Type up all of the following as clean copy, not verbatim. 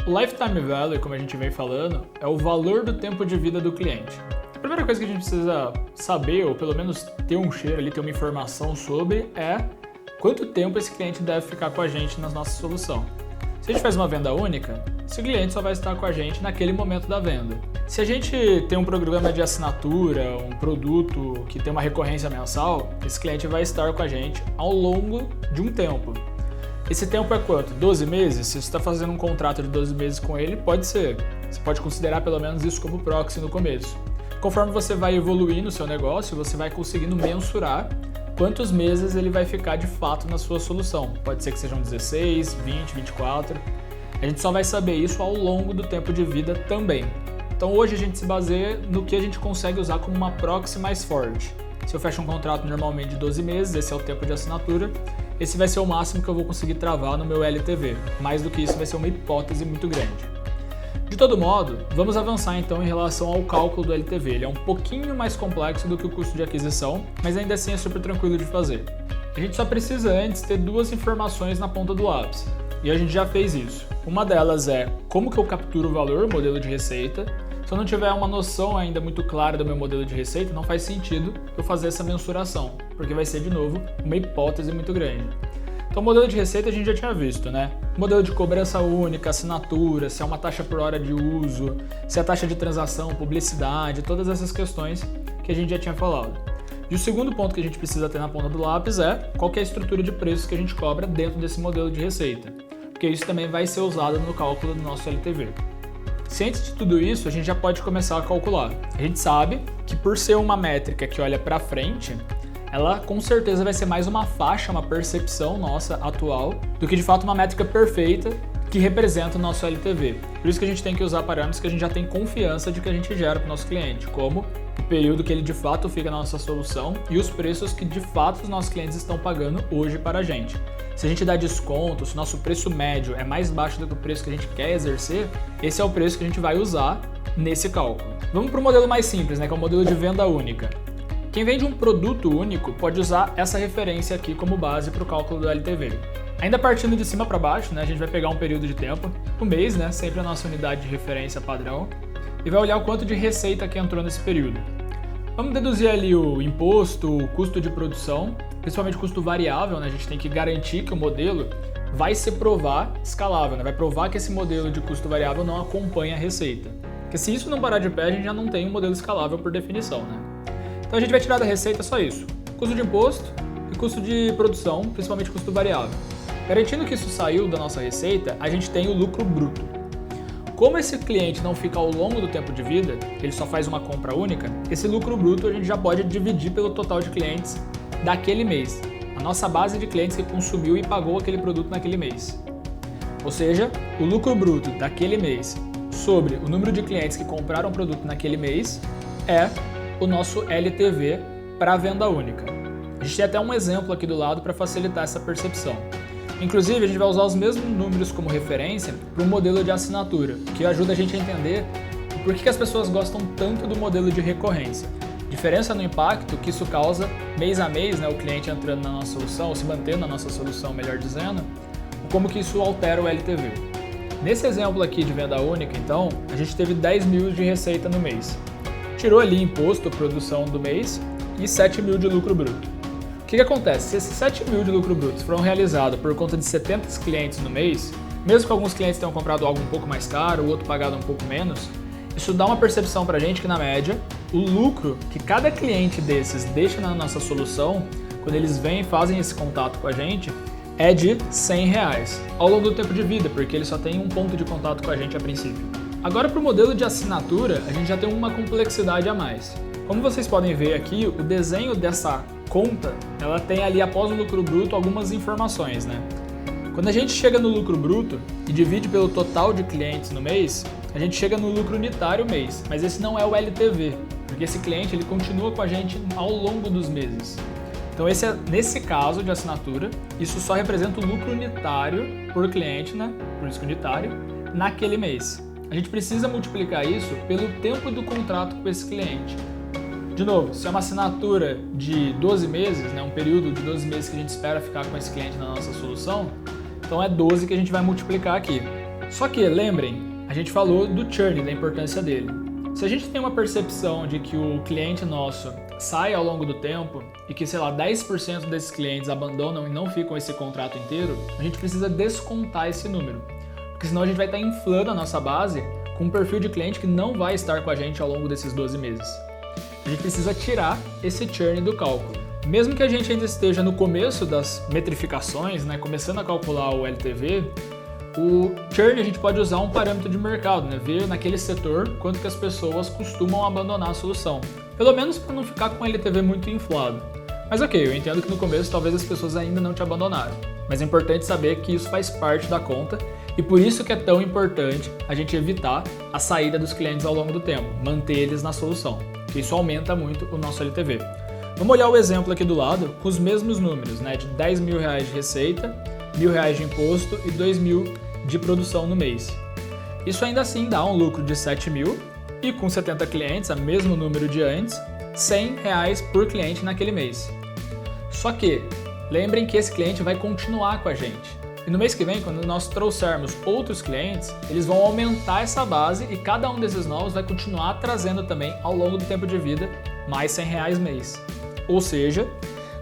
O Lifetime Value, como a gente vem falando, é o valor do tempo de vida do cliente. A primeira coisa que a gente precisa saber, ou pelo menos ter um cheiro ali, ter uma informação sobre, é quanto tempo esse cliente deve ficar com a gente na nossa solução. Se a gente faz uma venda única, esse cliente só vai estar com a gente naquele momento da venda. Se a gente tem um programa de assinatura, um produto que tem uma recorrência mensal, esse cliente vai estar com a gente ao longo de um tempo. Esse tempo é quanto? 12 meses? Se você está fazendo um contrato de 12 meses com ele, pode ser. Você pode considerar pelo menos isso como proxy no começo. Conforme você vai evoluindo no seu negócio, você vai conseguindo mensurar quantos meses ele vai ficar de fato na sua solução. Pode ser que sejam 16, 20, 24. A gente só vai saber isso ao longo do tempo de vida também. Então hoje a gente se baseia no que a gente consegue usar como uma proxy mais forte. Se eu fecho um contrato normalmente de 12 meses, esse é o tempo de assinatura, esse vai ser o máximo que eu vou conseguir travar no meu LTV. Mais do que isso vai ser uma hipótese muito grande. De todo modo, vamos avançar então em relação ao cálculo do LTV. Ele é um pouquinho mais complexo do que o custo de aquisição, mas ainda assim é super tranquilo de fazer. A gente só precisa antes ter duas informações na ponta do lápis, e a gente já fez isso. Uma delas é como que eu capturo o valor, modelo de receita. Se eu não tiver uma noção ainda muito clara do meu modelo de receita, não faz sentido eu fazer essa mensuração, porque vai ser, de novo, uma hipótese muito grande. Então, o modelo de receita a gente já tinha visto, né? Modelo de cobrança única, assinatura, se é uma taxa por hora de uso, se é taxa de transação, publicidade, todas essas questões que a gente já tinha falado. E o segundo ponto que a gente precisa ter na ponta do lápis é qual que é a estrutura de preços que a gente cobra dentro desse modelo de receita, porque isso também vai ser usado no cálculo do nosso LTV. Ciente de tudo isso, a gente já pode começar a calcular. A gente sabe que por ser uma métrica que olha para frente, ela com certeza vai ser mais uma faixa, uma percepção nossa atual, do que de fato uma métrica perfeita que representa o nosso LTV. Por isso que a gente tem que usar parâmetros que a gente já tem confiança de que a gente gera para o nosso cliente, como o período que ele de fato fica na nossa solução e os preços que de fato os nossos clientes estão pagando hoje para a gente. Se a gente dá desconto, se o nosso preço médio é mais baixo do que o preço que a gente quer exercer, esse é o preço que a gente vai usar nesse cálculo. Vamos para o modelo mais simples, né, que é o modelo de venda única. Quem vende um produto único pode usar essa referência aqui como base para o cálculo do LTV. Ainda partindo de cima para baixo, né, a gente vai pegar um período de tempo, um mês, né, sempre a nossa unidade de referência padrão, e vai olhar o quanto de receita que entrou nesse período. Vamos deduzir ali o imposto, o custo de produção, principalmente custo variável, né? A gente tem que garantir que o modelo vai se provar escalável, né? Vai provar que esse modelo de custo variável não acompanha a receita. Porque se isso não parar de pé, a gente já não tem um modelo escalável por definição, né? Então a gente vai tirar da receita só isso, custo de imposto e custo de produção, principalmente custo variável. Garantindo que isso saiu da nossa receita, a gente tem o lucro bruto. Como esse cliente não fica ao longo do tempo de vida, ele só faz uma compra única, esse lucro bruto a gente já pode dividir pelo total de clientes daquele mês. A nossa base de clientes que consumiu e pagou aquele produto naquele mês. Ou seja, o lucro bruto daquele mês sobre o número de clientes que compraram o produto naquele mês é o nosso LTV para a venda única. A gente tem até um exemplo aqui do lado para facilitar essa percepção. Inclusive, a gente vai usar os mesmos números como referência para um modelo de assinatura, que ajuda a gente a entender por que as pessoas gostam tanto do modelo de recorrência. Diferença no impacto que isso causa mês a mês, né, o cliente entrando na nossa solução, ou se mantendo na nossa solução, melhor dizendo, como que isso altera o LTV. Nesse exemplo aqui de venda única, então, a gente teve 10 mil de receita no mês. Tirou ali imposto, produção do mês e 7 mil de lucro bruto. O que acontece? Se esses 7 mil de lucro bruto foram realizados por conta de 70 clientes no mês, mesmo que alguns clientes tenham comprado algo um pouco mais caro, o outro pagado um pouco menos, isso dá uma percepção pra gente que, na média, o lucro que cada cliente desses deixa na nossa solução, quando eles vêm e fazem esse contato com a gente, é de R$100 ao longo do tempo de vida, porque ele só tem um ponto de contato com a gente a princípio. Agora, para o modelo de assinatura, a gente já tem uma complexidade a mais. Como vocês podem ver aqui, o desenho dessa conta, ela tem ali, após o lucro bruto, algumas informações, né? Quando a gente chega no lucro bruto e divide pelo total de clientes no mês, a gente chega no lucro unitário mês, mas esse não é o LTV, porque esse cliente ele continua com a gente ao longo dos meses. Então nesse caso de assinatura, isso só representa o lucro unitário por cliente, né? Por isso que unitário, naquele mês. A gente precisa multiplicar isso pelo tempo do contrato com esse cliente. De novo, se é uma assinatura de 12 meses, né, um período de 12 meses que a gente espera ficar com esse cliente na nossa solução, então é 12 que a gente vai multiplicar aqui. Só que, lembrem, a gente falou do churn, da importância dele. Se a gente tem uma percepção de que o cliente nosso sai ao longo do tempo e que, sei lá, 10% desses clientes abandonam e não ficam esse contrato inteiro, a gente precisa descontar esse número. Porque senão a gente vai estar inflando a nossa base com um perfil de cliente que não vai estar com a gente ao longo desses 12 meses. A gente precisa tirar esse churn do cálculo. Mesmo que a gente ainda esteja no começo das metrificações, né, começando a calcular o LTV, o churn a gente pode usar um parâmetro de mercado, né, ver naquele setor quanto que as pessoas costumam abandonar a solução. Pelo menos para não ficar com o LTV muito inflado. Mas ok, eu entendo que no começo talvez as pessoas ainda não te abandonaram. Mas é importante saber que isso faz parte da conta e por isso que é tão importante a gente evitar a saída dos clientes ao longo do tempo, manter eles na solução, que isso aumenta muito o nosso LTV. Vamos olhar o exemplo aqui do lado com os mesmos números, né, de R$10 mil de receita, R$1.000 de imposto e R$2.000 de produção no mês. Isso ainda assim dá um lucro de R$7 mil e com 70 clientes, o mesmo número de antes, R$100 por cliente naquele mês. Só que lembrem que esse cliente vai continuar com a gente. E no mês que vem, quando nós trouxermos outros clientes, eles vão aumentar essa base e cada um desses novos vai continuar trazendo também ao longo do tempo de vida mais R$100 mês. Ou seja,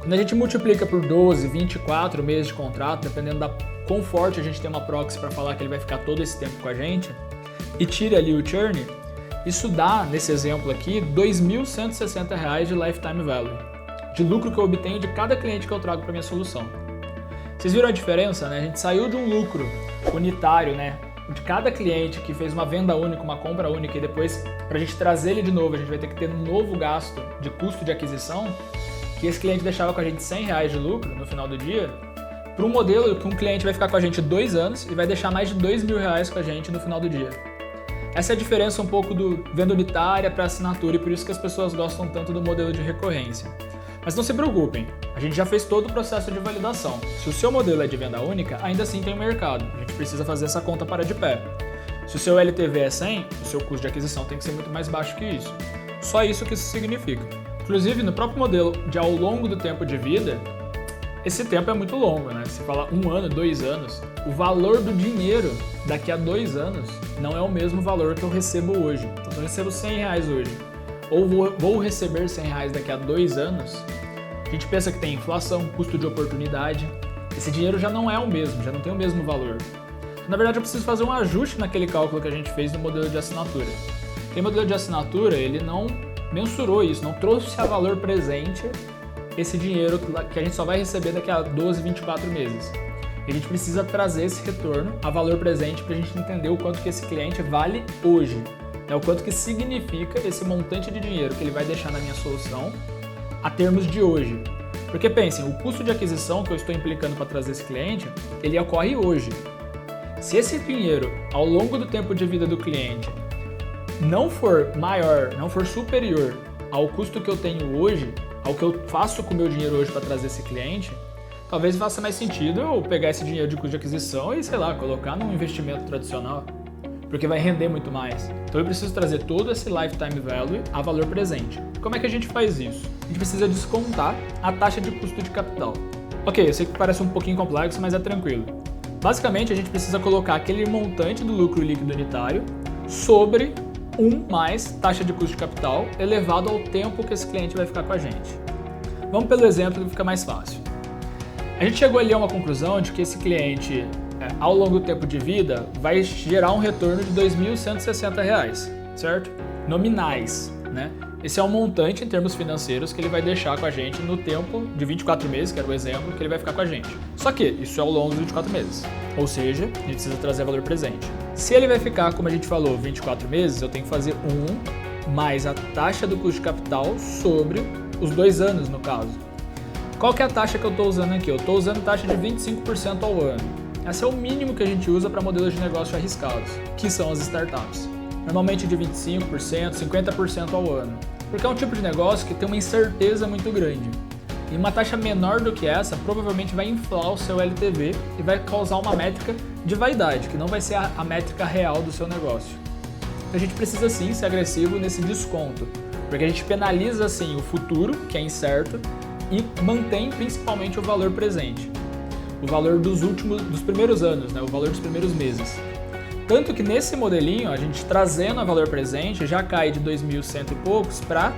quando a gente multiplica por 12, 24 meses de contrato, dependendo da quão forte a gente tem uma proxy para falar que ele vai ficar todo esse tempo com a gente, e tira ali o churn, isso dá, nesse exemplo aqui, R$2.160 de lifetime value, de lucro que eu obtenho de cada cliente que eu trago para minha solução. Vocês viram a diferença, né? A gente saiu de um lucro unitário, né, de cada cliente que fez uma venda única, uma compra única, e depois, para a gente trazer ele de novo, a gente vai ter que ter um novo gasto de custo de aquisição, que esse cliente deixava com a gente R$100 de lucro no final do dia, para um modelo que um cliente vai ficar com a gente 2 anos e vai deixar mais de R$2.000 com a gente no final do dia. Essa é a diferença um pouco do venda unitária para assinatura e por isso que as pessoas gostam tanto do modelo de recorrência. Mas não se preocupem, a gente já fez todo o processo de validação. Se o seu modelo é de venda única, ainda assim tem um mercado, a gente precisa fazer essa conta parar de pé. Se o seu LTV é 100, o seu custo de aquisição tem que ser muito mais baixo que isso. Só isso que isso significa. Inclusive, no próprio modelo de ao longo do tempo de vida, esse tempo é muito longo, né? Se fala 1 ano, 2 anos, o valor do dinheiro daqui a 2 anos não é o mesmo valor que eu recebo hoje. Então, se eu recebo R$100 hoje, ou vou receber R$100 daqui a 2 anos, a gente pensa que tem inflação, custo de oportunidade, esse dinheiro já não é o mesmo, já não tem o mesmo valor. Na verdade, eu preciso fazer um ajuste naquele cálculo que a gente fez no modelo de assinatura. Aquele modelo de assinatura, ele não mensurou isso, não trouxe a valor presente esse dinheiro que a gente só vai receber daqui a 12, 24 meses. E a gente precisa trazer esse retorno a valor presente para a gente entender o quanto que esse cliente vale hoje, né? O quanto que significa esse montante de dinheiro que ele vai deixar na minha solução a termos de hoje. Porque pensem, o custo de aquisição que eu estou implicando para trazer esse cliente, ele ocorre hoje. Se esse dinheiro, ao longo do tempo de vida do cliente, não for maior, não for superior ao custo que eu tenho hoje, ao que eu faço com o meu dinheiro hoje para trazer esse cliente, talvez faça mais sentido eu pegar esse dinheiro de custo de aquisição e, sei lá, colocar num investimento tradicional, porque vai render muito mais. Então eu preciso trazer todo esse lifetime value a valor presente. Como é que a gente faz isso? A gente precisa descontar a taxa de custo de capital. Ok, eu sei que parece um pouquinho complexo, mas é tranquilo. Basicamente, a gente precisa colocar aquele montante do lucro líquido unitário sobre 1 mais taxa de custo de capital elevado ao tempo que esse cliente vai ficar com a gente. Vamos pelo exemplo que fica mais fácil. A gente chegou ali a uma conclusão de que esse cliente, ao longo do tempo de vida, vai gerar um retorno de R$2.160, certo? Nominais, né? Esse é um montante em termos financeiros que ele vai deixar com a gente no tempo de 24 meses, que era o exemplo que ele vai ficar com a gente. Só que isso é ao longo dos 24 meses, ou seja, a gente precisa trazer valor presente. Se ele vai ficar, como a gente falou, 24 meses, eu tenho que fazer 1 mais a taxa do custo de capital sobre os 2 anos, no caso. Qual que é a taxa que eu estou usando aqui? Eu estou usando taxa de 25% ao ano. Esse é o mínimo que a gente usa para modelos de negócio arriscados, que são as startups. Normalmente de 25%, 50% ao ano. Porque é um tipo de negócio que tem uma incerteza muito grande. E uma taxa menor do que essa provavelmente vai inflar o seu LTV e vai causar uma métrica de vaidade, que não vai ser a métrica real do seu negócio. A gente precisa sim ser agressivo nesse desconto, porque a gente penaliza assim o futuro, que é incerto, e mantém principalmente o valor presente. O valor dos primeiros anos, né? O valor dos primeiros meses. Tanto que nesse modelinho, a gente trazendo a valor presente, já cai de 2.100 e poucos para R$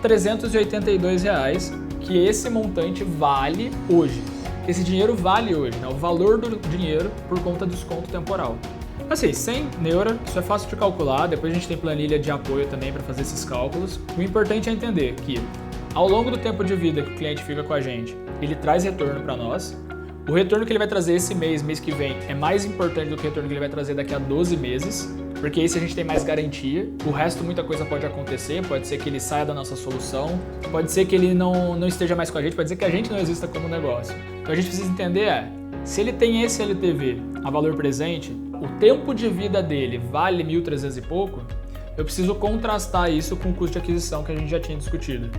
1.382, que esse montante vale hoje. Esse dinheiro vale hoje, né? O valor do dinheiro por conta do desconto temporal. Assim, sem neura, isso é fácil de calcular, depois a gente tem planilha de apoio também para fazer esses cálculos. O importante é entender que, ao longo do tempo de vida que o cliente fica com a gente, ele traz retorno para nós. O retorno que ele vai trazer esse mês que vem, é mais importante do que o retorno que ele vai trazer daqui a 12 meses, porque esse a gente tem mais garantia. O resto, muita coisa pode acontecer, pode ser que ele saia da nossa solução, pode ser que ele não esteja mais com a gente, pode ser que a gente não exista como negócio. Então a gente precisa entender se ele tem esse LTV a valor presente, o tempo de vida dele vale 1.300 e pouco, eu preciso contrastar isso com o custo de aquisição que a gente já tinha discutido.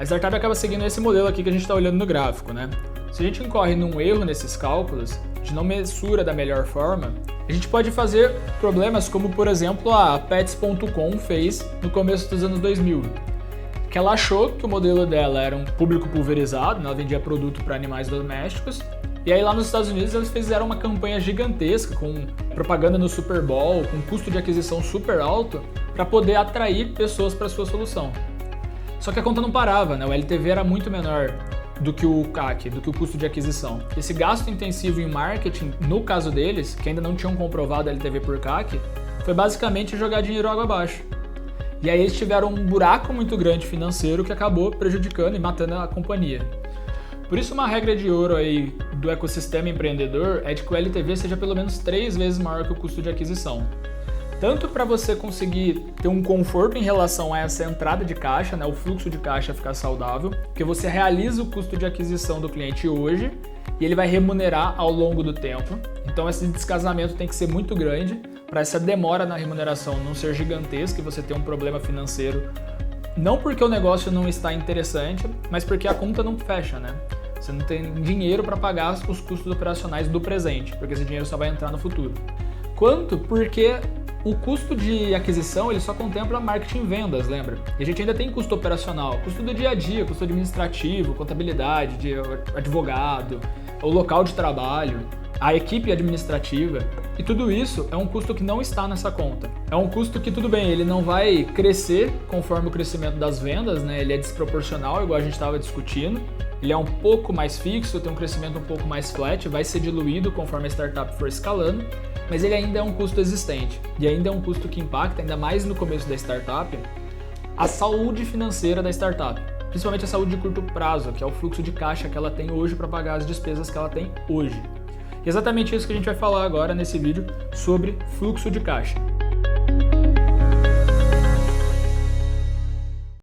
A startup acaba seguindo esse modelo aqui que a gente está olhando no gráfico, né? Se a gente incorre num erro nesses cálculos, a gente não mensura da melhor forma, a gente pode fazer problemas como, por exemplo, a Pets.com fez no começo dos anos 2000, que ela achou que o modelo dela era um público pulverizado, ela vendia produto para animais domésticos, e aí lá nos Estados Unidos eles fizeram uma campanha gigantesca com propaganda no Super Bowl, com custo de aquisição super alto, para poder atrair pessoas para a sua solução. Só que a conta não parava, né? O LTV era muito menor do que o CAC, do que o custo de aquisição. Esse gasto intensivo em marketing, no caso deles, que ainda não tinham comprovado LTV por CAC, foi basicamente jogar dinheiro água abaixo. E aí eles tiveram um buraco muito grande financeiro que acabou prejudicando e matando a companhia. Por isso uma regra de ouro aí do ecossistema empreendedor é de que o LTV seja pelo menos 3 vezes maior que o custo de aquisição. Tanto para você conseguir ter um conforto em relação a essa entrada de caixa, né, o fluxo de caixa ficar saudável, porque você realiza o custo de aquisição do cliente hoje e ele vai remunerar ao longo do tempo. Então esse descasamento tem que ser muito grande para essa demora na remuneração não ser gigantesca e você ter um problema financeiro, não porque o negócio não está interessante, mas porque a conta não fecha, né? Você não tem dinheiro para pagar os custos operacionais do presente, porque esse dinheiro só vai entrar no futuro. Quanto porque o custo de aquisição ele só contempla marketing e vendas, lembra? E a gente ainda tem custo operacional, custo do dia a dia, custo administrativo, contabilidade, de advogado, o local de trabalho, a equipe administrativa. E tudo isso é um custo que não está nessa conta. É um custo que, tudo bem, ele não vai crescer conforme o crescimento das vendas, né? Ele é desproporcional, igual a gente estava discutindo. Ele é um pouco mais fixo, tem um crescimento um pouco mais flat, vai ser diluído conforme a startup for escalando, mas ele ainda é um custo existente e ainda é um custo que impacta, ainda mais no começo da startup, a saúde financeira da startup, principalmente a saúde de curto prazo, que é o fluxo de caixa que ela tem hoje para pagar as despesas que ela tem hoje. E exatamente isso que a gente vai falar agora nesse vídeo sobre fluxo de caixa.